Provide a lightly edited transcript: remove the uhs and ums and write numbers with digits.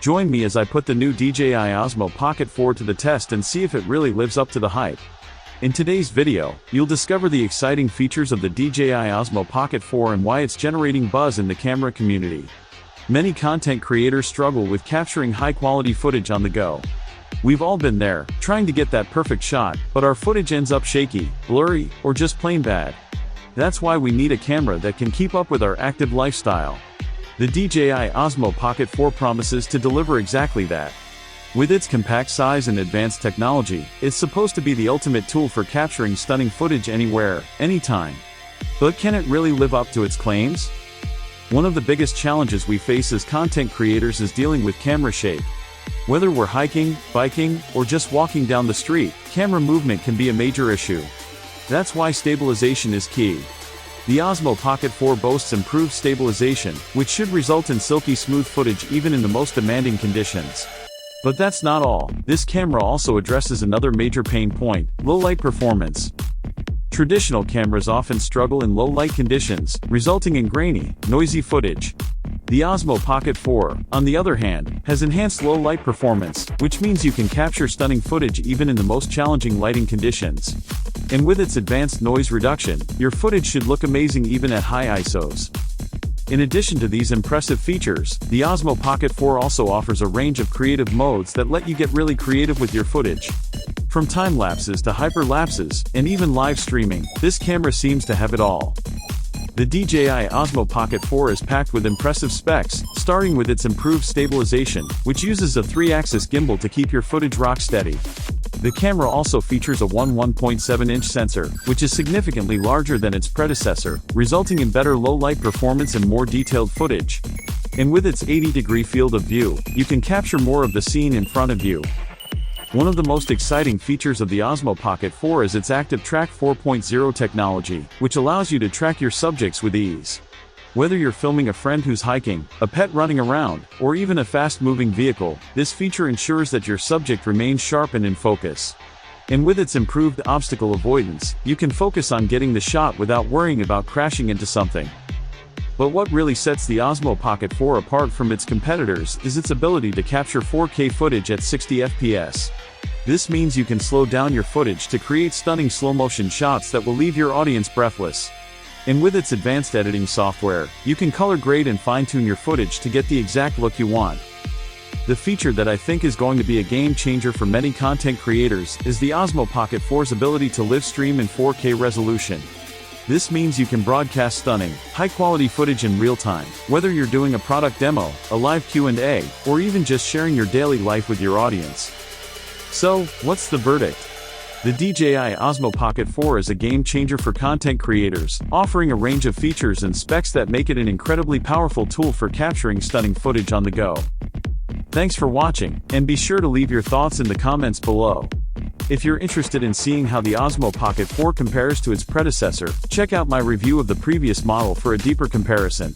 Join me as I put the new DJI Osmo Pocket 4 to the test and see if it really lives up to the hype. In today's video, you'll discover the exciting features of the DJI Osmo Pocket 4 and why it's generating buzz in the camera community. Many content creators struggle with capturing high-quality footage on the go. We've all been there, trying to get that perfect shot, but our footage ends up shaky, blurry, or just plain bad. That's why we need a camera that can keep up with our active lifestyle. The DJI Osmo Pocket 4 promises to deliver exactly that. With its compact size and advanced technology, it's supposed to be the ultimate tool for capturing stunning footage anywhere, anytime. But can it really live up to its claims? One of the biggest challenges we face as content creators is dealing with camera shake. Whether we're hiking, biking, or just walking down the street, camera movement can be a major issue. That's why stabilization is key. The Osmo Pocket 4 boasts improved stabilization, which should result in silky smooth footage even in the most demanding conditions. But that's not all. This camera also addresses another major pain point: low light performance. Traditional cameras often struggle in low light conditions, resulting in grainy, noisy footage. The Osmo Pocket 4, on the other hand, has enhanced low light performance, which means you can capture stunning footage even in the most challenging lighting conditions. And with its advanced noise reduction, your footage should look amazing even at high ISOs. In addition to these impressive features, the Osmo Pocket 4 also offers a range of creative modes that let you get really creative with your footage. From time-lapses to hyper-lapses, and even live streaming, this camera seems to have it all. The DJI Osmo Pocket 4 is packed with impressive specs, starting with its improved stabilization, which uses a 3-axis gimbal to keep your footage rock steady. The camera also features a 1.7-inch sensor, which is significantly larger than its predecessor, resulting in better low-light performance and more detailed footage. And with its 80-degree field of view, you can capture more of the scene in front of you. One of the most exciting features of the Osmo Pocket 4 is its Active Track 4.0 technology, which allows you to track your subjects with ease. Whether you're filming a friend who's hiking, a pet running around, or even a fast-moving vehicle, this feature ensures that your subject remains sharp and in focus. And with its improved obstacle avoidance, you can focus on getting the shot without worrying about crashing into something. But what really sets the Osmo Pocket 4 apart from its competitors is its ability to capture 4K footage at 60 FPS. This means you can slow down your footage to create stunning slow-motion shots that will leave your audience breathless. And with its advanced editing software, you can color grade and fine-tune your footage to get the exact look you want. The feature that I think is going to be a game-changer for many content creators is the Osmo Pocket 4's ability to live stream in 4K resolution. This means you can broadcast stunning, high-quality footage in real time, whether you're doing a product demo, a live Q&A, or even just sharing your daily life with your audience. So, what's the verdict? The DJI Osmo Pocket 4 is a game-changer for content creators, offering a range of features and specs that make it an incredibly powerful tool for capturing stunning footage on the go. Thanks for watching, and be sure to leave your thoughts in the comments below. If you're interested in seeing how the Osmo Pocket 4 compares to its predecessor, check out my review of the previous model for a deeper comparison.